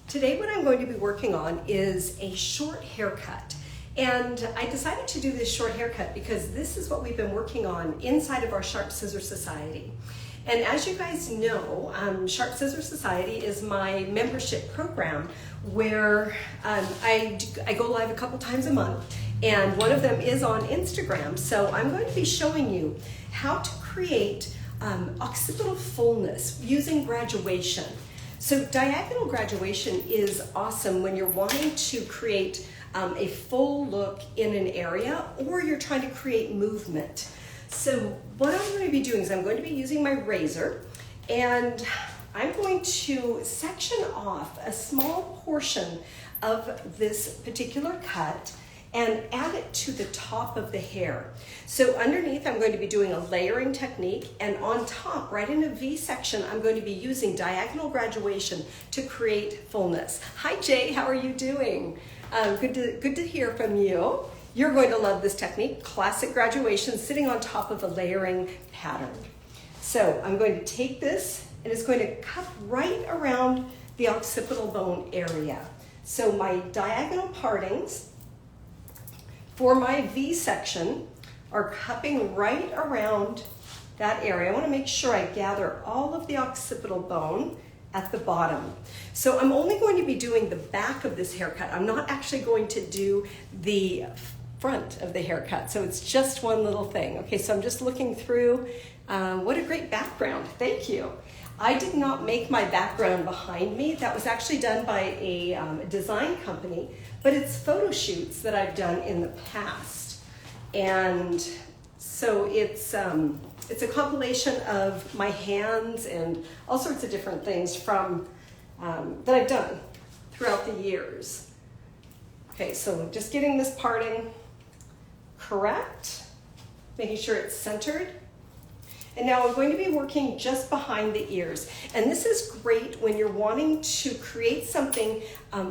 Today what I'm going to be working on is a short haircut. And I decided to do this short haircut because this is what we've been working on inside of our Sharp Scissor Society. And as you guys know, Sharp Scissor Society is my membership program where I go live a couple times a month, and one of them is on Instagram. So I'm going to be showing you how to create occipital fullness using graduation. So diagonal graduation is awesome when you're wanting to create a full look in an area, or you're trying to create movement. So what I'm going to be doing is I'm going to be using my razor, and I'm going to section off a small portion of this particular cut and add it to the top of the hair. So underneath I'm going to be doing a layering technique, and on top, right in a V section, I'm going to be using diagonal graduation to create fullness. Hi Jay, how are you doing? Good to hear from you. You're going to love this technique, classic graduation, sitting on top of a layering pattern. So I'm going to take this, and it's going to cut right around the occipital bone area. So my diagonal partings for my V section are cupping right around that area. I want to make sure I gather all of the occipital bone at the bottom. So I'm only going to be doing the back of this haircut. I'm not actually going to do the front of the haircut. So it's just one little thing. Okay, so I'm just looking through. What a great background. Thank you. I did not make my background behind me. That was actually done by a design company, but it's photo shoots that I've done in the past. And so it's a compilation of my hands and all sorts of different things from that I've done throughout the years. Okay, so just getting this parting correct, making sure it's centered. And now I'm going to be working just behind the ears. And this is great when you're wanting to create something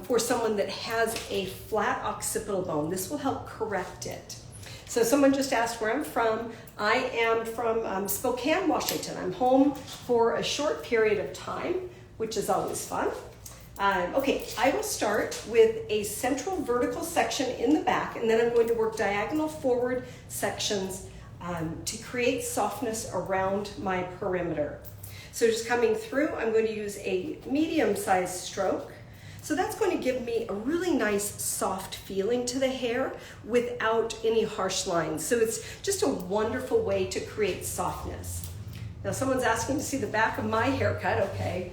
for someone that has a flat occipital bone. This will help correct it. So someone just asked where I'm from. I am from Spokane, Washington. I'm home for a short period of time, which is always fun. Okay, I will start with a central vertical section in the back, and then I'm going to work diagonal forward sections to create softness around my perimeter. So just coming through, I'm going to use a medium-sized stroke. So that's going to give me a really nice soft feeling to the hair without any harsh lines. So it's just a wonderful way to create softness. Now someone's asking to see the back of my haircut. Okay,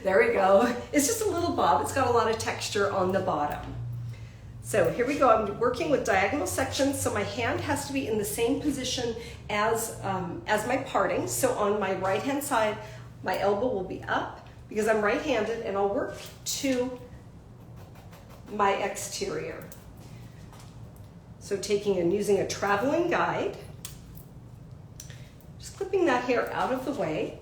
there we go. It's just a little bob. It's got a lot of texture on the bottom. So here we go. I'm working with diagonal sections, so my hand has to be in the same position as my parting. So on my right-hand side, my elbow will be up because I'm right-handed, and I'll work to my exterior. So taking and using a traveling guide, just clipping that hair out of the way.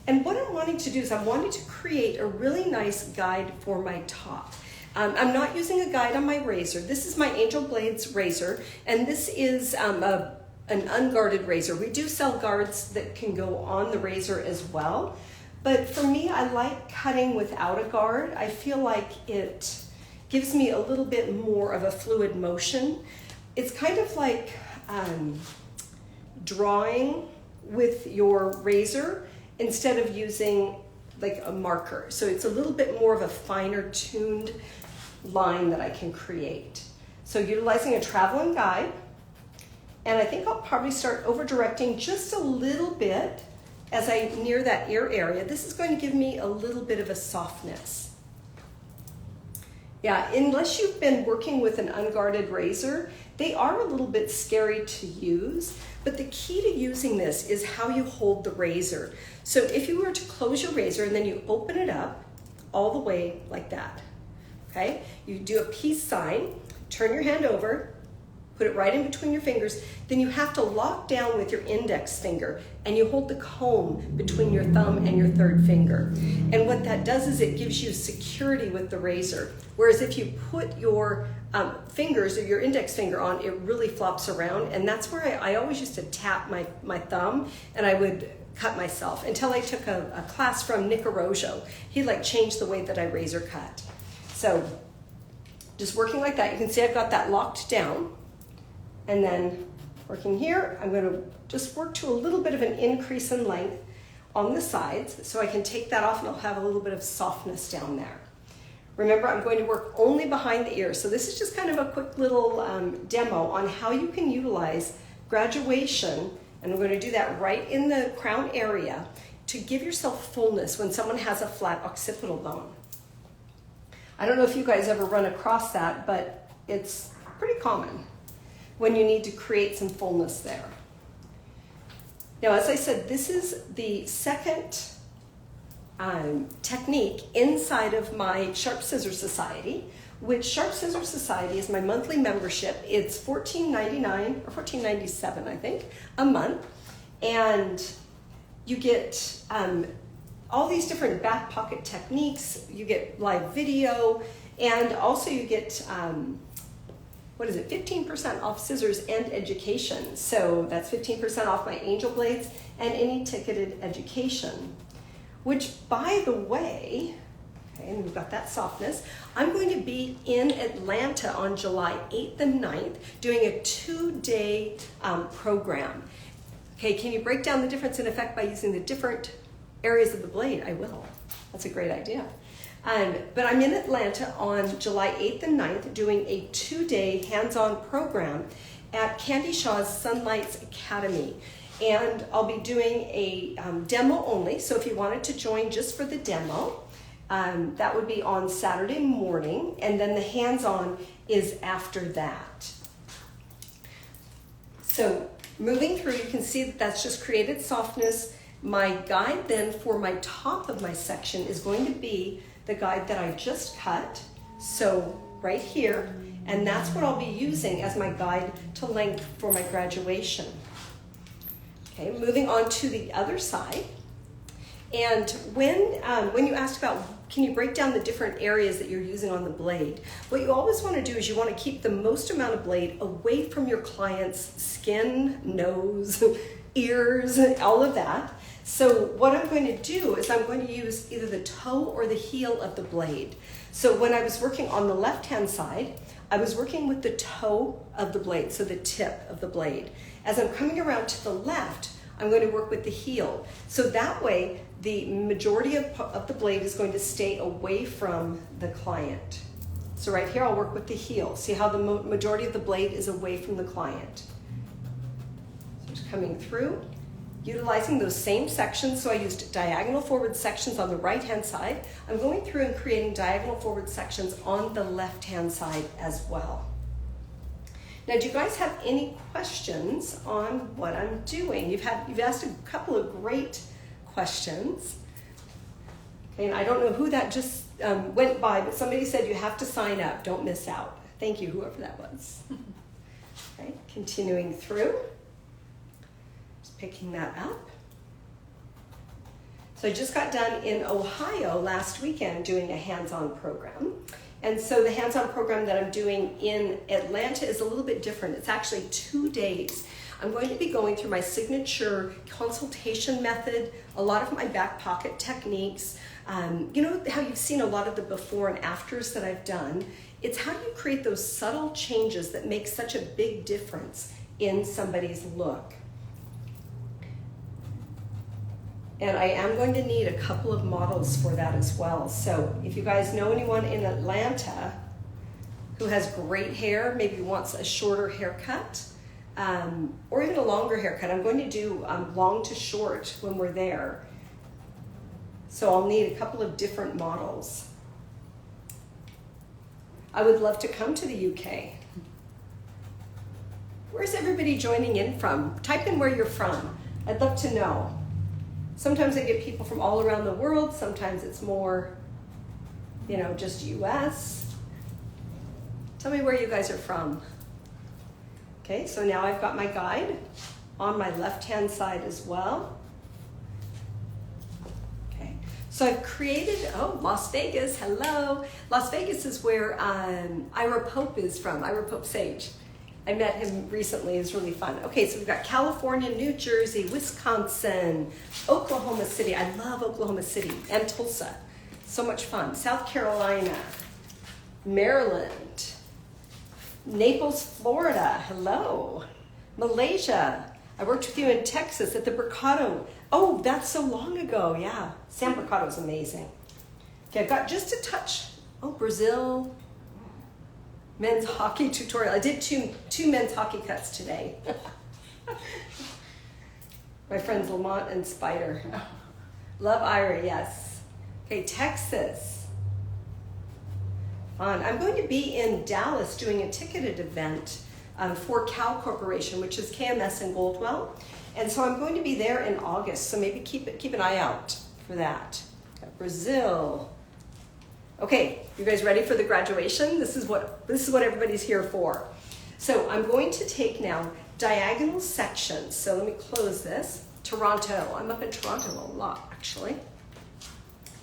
And what I'm wanting to do is I'm wanting to create a really nice guide for my top. I'm not using a guide on my razor. This is my Angel Blades razor, and this is an unguarded razor. We do sell guards that can go on the razor as well, but for me, I like cutting without a guard. I feel like it gives me a little bit more of a fluid motion. It's kind of like drawing with your razor instead of using like a marker. So it's a little bit more of a finer tuned line that I can create. So utilizing a traveling guide, and I think I'll probably start over directing just a little bit as I near that ear area. This is going to give me a little bit of a softness. Yeah, unless you've been working with an unguarded razor, they are a little bit scary to use, but the key to using this is how you hold the razor. So if you were to close your razor and then you open it up all the way like that, okay? You do a peace sign, turn your hand over, put it right in between your fingers, then you have to lock down with your index finger, and you hold the comb between your thumb and your third finger. And what that does is it gives you security with the razor. Whereas if you put your fingers or your index finger on, it really flops around. And that's where I always used to tap my thumb, and I would cut myself until I took a class from Nick Arrojo. He like changed the way that I razor cut. So just working like that, you can see I've got that locked down. And then working here, I'm going to just work to a little bit of an increase in length on the sides so I can take that off and I'll have a little bit of softness down there. Remember, I'm going to work only behind the ear. So this is just kind of a quick little demo on how you can utilize graduation, and I'm going to do that right in the crown area to give yourself fullness when someone has a flat occipital bone. I don't know if you guys ever run across that, but it's pretty common when you need to create some fullness there. Now, as I said, this is the second technique inside of my Sharp Scissor Society, which Sharp Scissor Society is my monthly membership. It's $14.99 or $14.97, I think, a month. And you get all these different back pocket techniques. You get live video, and also you get, 15% off scissors and education. So that's 15% off my angel blades and any ticketed education. Which, by the way, okay, and we've got that softness, I'm going to be in Atlanta on July 8th and 9th doing a 2-day program. Okay, can you break down the difference in effect by using the different areas of the blade? I will. That's a great idea. But I'm in Atlanta on July 8th and 9th doing a 2-day hands-on program at Candy Shaw's Sunlights Academy. And I'll be doing a demo only, so if you wanted to join just for the demo, that would be on Saturday morning, and then the hands-on is after that. So moving through, you can see that that's just created softness. My guide then for my top of my section is going to be the guide that I just cut, so right here, and that's what I'll be using as my guide to length for my graduation. Okay, moving on to the other side. And when you asked about, can you break down the different areas that you're using on the blade? What you always want to do is you want to keep the most amount of blade away from your client's skin, nose, ears, all of that. So what I'm going to do is I'm going to use either the toe or the heel of the blade. So when I was working on the left-hand side, I was working with the toe of the blade, so the tip of the blade. As I'm coming around to the left, I'm going to work with the heel. So that way, the majority of the blade is going to stay away from the client. So right here, I'll work with the heel. See how the majority of the blade is away from the client. So just coming through, utilizing those same sections. So I used diagonal forward sections on the right-hand side. I'm going through and creating diagonal forward sections on the left-hand side as well. Now, do you guys have any questions on what I'm doing? You've asked a couple of great questions. Okay, and I don't know who that just went by, but somebody said you have to sign up. Don't miss out. Thank you, whoever that was. Okay, continuing through. Just picking that up. So I just got done in Ohio last weekend doing a hands-on program. And so the hands-on program that I'm doing in Atlanta is a little bit different. It's actually 2 days. I'm going to be going through my signature consultation method, a lot of my back pocket techniques. You know how you've seen a lot of the before and afters that I've done? It's how do you create those subtle changes that make such a big difference in somebody's look. And I am going to need a couple of models for that as well. So if you guys know anyone in Atlanta who has great hair, maybe wants a shorter haircut, or even a longer haircut, I'm going to do long to short when we're there. So I'll need a couple of different models. I would love to come to the UK. Where's everybody joining in from? Type in where you're from. I'd love to know. Sometimes I get people from all around the world. Sometimes it's more, just US. Tell me where you guys are from. Okay, so now I've got my guide on my left-hand side as well. Okay, so I've created, Las Vegas, hello. Las Vegas is where Ira Pope is from, Ira Pope Sage. I met him recently. It's really fun. Okay, so we've got California, New Jersey, Wisconsin, Oklahoma City. I love Oklahoma City and Tulsa. So much fun. South Carolina, Maryland, Naples, Florida. Hello. Malaysia. I worked with you in Texas at the Mercado. Oh, that's so long ago. Yeah, San Mercado is amazing. Okay, I've got just a touch. Oh, Brazil. Men's hockey tutorial. I did two men's hockey cuts today. My friends Lamont and Spider. Love Ira, yes. Okay, Texas. Fun. I'm going to be in Dallas doing a ticketed event for Cal Corporation, which is KMS in Goldwell. And so I'm going to be there in August, so maybe keep an eye out for that. Got Brazil. Okay, you guys ready for the graduation? This is what everybody's here for. So I'm going to take now diagonal sections. So let me close this. Toronto. I'm up in Toronto a lot, actually,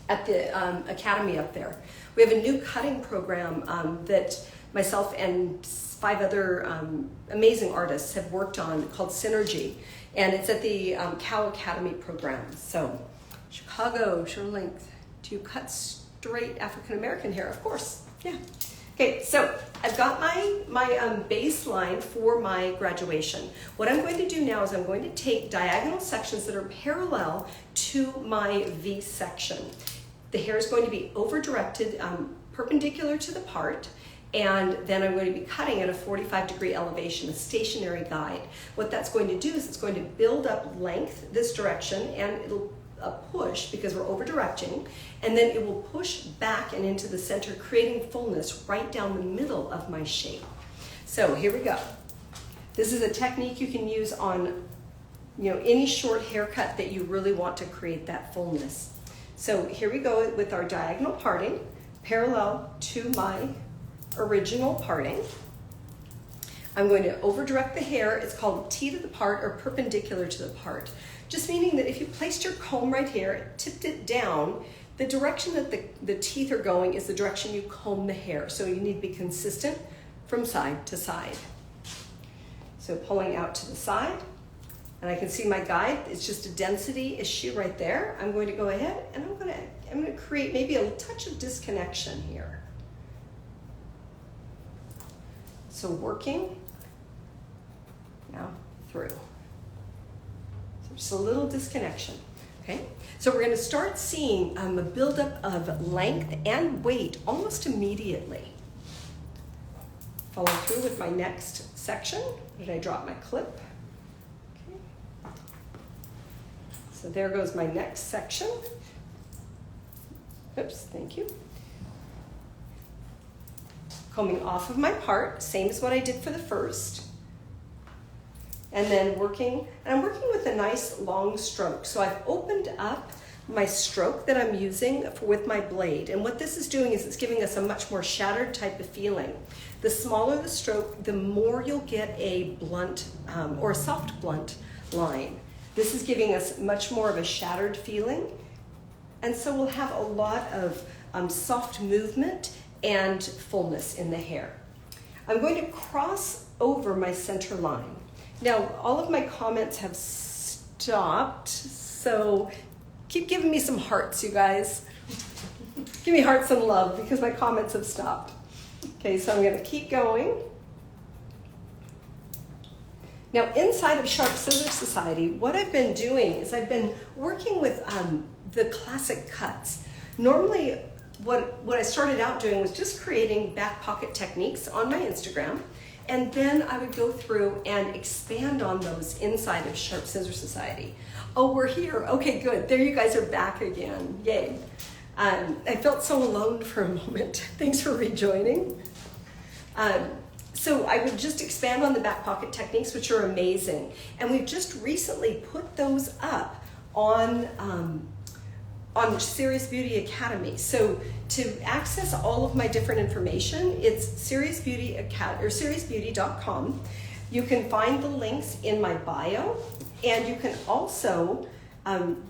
at the academy up there. We have a new cutting program that myself and 5 other amazing artists have worked on called Synergy, and it's at the Cal Academy program. So Chicago, shoulder length. Do you cut straight African American hair? Of course, yeah. Okay, so I've got my baseline for my graduation. What I'm going to do now is I'm going to take diagonal sections that are parallel to my V section. The hair is going to be over-directed, perpendicular to the part, and then I'm going to be cutting at a 45-degree elevation, a stationary guide. What that's going to do is it's going to build up length this direction, and it'll push because we're over-directing, and then it will push back and into the center, creating fullness right down the middle of my shape. So here we go. This is a technique you can use on any short haircut that you really want to create that fullness. So here we go with our diagonal parting, parallel to my original parting. I'm going to over-direct the hair. It's called T to the part or perpendicular to the part. Just meaning that if you placed your comb right here, tipped it down, the direction that the teeth are going is the direction you comb the hair. So you need to be consistent from side to side. So pulling out to the side, and I can see my guide. It's just a density issue right there. I'm going to go ahead and I'm going to create maybe a touch of disconnection here. So working now through. So just a little disconnection. Okay, so we're going to start seeing a buildup of length and weight almost immediately. Follow through with my next section. Did I drop my clip? Okay. So there goes my next section. Oops, thank you. Combing off of my part, same as what I did for the first. And then I'm working with a nice long stroke. So I've opened up my stroke that I'm using with my blade. And what this is doing is it's giving us a much more shattered type of feeling. The smaller the stroke, the more you'll get a blunt or a soft blunt line. This is giving us much more of a shattered feeling. And so we'll have a lot of soft movement and fullness in the hair. I'm going to cross over my center line. Now, all of my comments have stopped, so keep giving me some hearts, you guys. Give me hearts and love because my comments have stopped. Okay, so I'm going to keep going. Now, inside of Sharp Scissor Society, what I've been doing is I've been working with the classic cuts. Normally, what I started out doing was just creating back pocket techniques on my Instagram, and then I would go through and expand on those inside of Sharp Scissor Society. Oh, we're here. Okay, good. There you guys are back again. Yay. I felt so alone for a moment. Thanks for rejoining. So I would just expand on the back pocket techniques, which are amazing. And we've just recently put those up on Serious Beauty Academy. So to access all of my different information, it's seriousbeauty.com. You can find the links in my bio, and you can also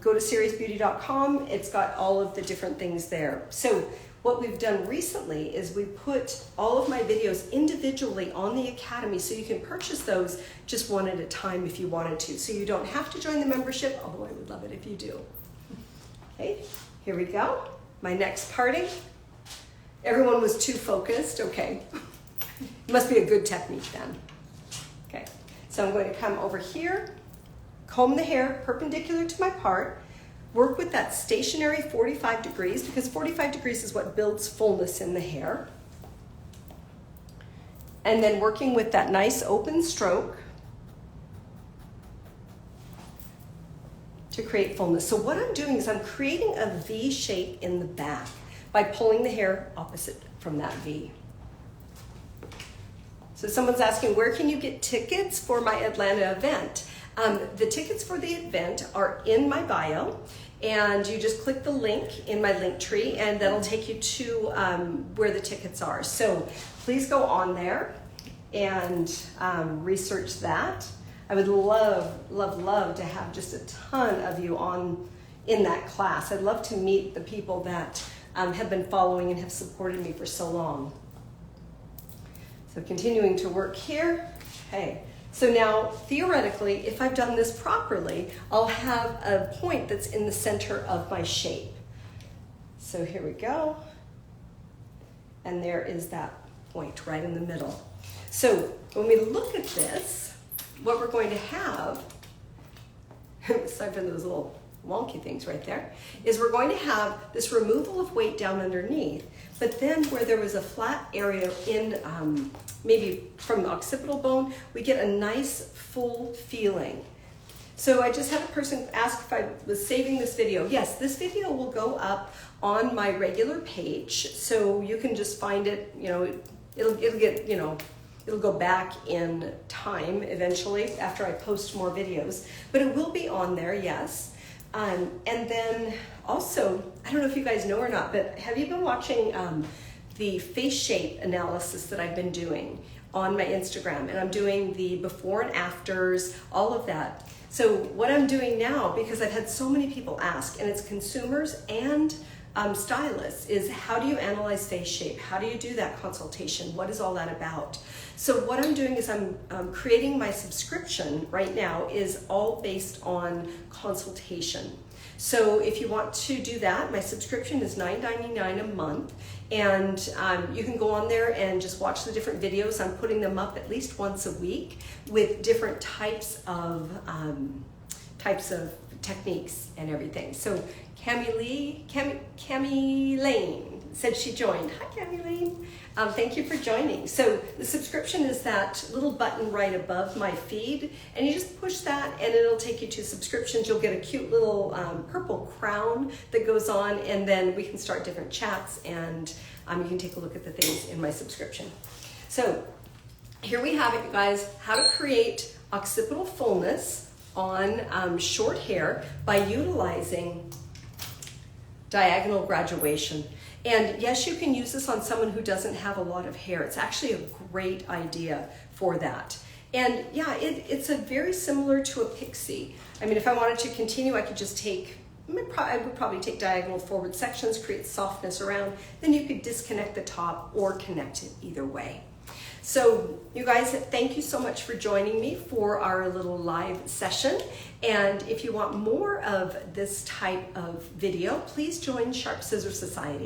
Go to seriousbeauty.com. It's got all of the different things there. So what we've done recently is we put all of my videos individually on the Academy, so you can purchase those just one at a time if you wanted to. So you don't have to join the membership, although I would love it if you do. Okay, here we go. My next parting. Everyone was too focused. Okay, it must be a good technique then. Okay, so I'm going to come over here, comb the hair perpendicular to my part, work with that stationary 45 degrees, because 45 degrees is what builds fullness in the hair. And then working with that nice open stroke to create fullness. So what I'm doing is I'm creating a V shape in the back by pulling the hair opposite from that V. So someone's asking, where can you get tickets for my Atlanta event? The tickets for the event are in my bio, and you just click the link in my link tree, and that'll take you to where the tickets are. So please go on there and research that. I would love, love, love to have just a ton of you in that class. I'd love to meet the people that have been following and have supported me for so long. So continuing to work here. Okay. So now, theoretically, if I've done this properly, I'll have a point that's in the center of my shape. So here we go. And there is that point right in the middle. So when we look at this, what we're going to have, aside from those little wonky things right there, is we're going to have this removal of weight down underneath, but then where there was a flat area in maybe from the occipital bone, we get a nice full feeling. So I just had a person ask if I was saving this video. Yes, this video will go up on my regular page, so you can just find it, it'll get, it'll go back in time eventually after I post more videos, but it will be on there, yes. And then also, I don't know if you guys know or not, but have you been watching the face shape analysis that I've been doing on my Instagram? And I'm doing the before and afters, all of that. So what I'm doing now, because I've had so many people ask, and it's consumers and stylists, is how do you analyze face shape? How do you do that consultation? What is all that about? So what I'm doing is I'm creating my subscription right now is all based on consultation. So if you want to do that, my subscription is $9.99 a month, and you can go on there and just watch the different videos. I'm putting them up at least once a week with different types of techniques and everything. So Cami Lane said she joined. Hi, Cami Lane. Thank you for joining. So the subscription is that little button right above my feed, and you just push that and it'll take you to subscriptions. You'll get a cute little purple crown that goes on, and then we can start different chats, and you can take a look at the things in my subscription. So here we have it, you guys, how to create occipital fullness on short hair by utilizing diagonal graduation. And yes, you can use this on someone who doesn't have a lot of hair. It's actually a great idea for that. And yeah, it's a very similar to a pixie. I mean, if I wanted to continue, I could just take, I would probably take diagonal forward sections, create softness around, then you could disconnect the top or connect it either way. So you guys, thank you so much for joining me for our little live session. And if you want more of this type of video, please join Sharp Scissor Society.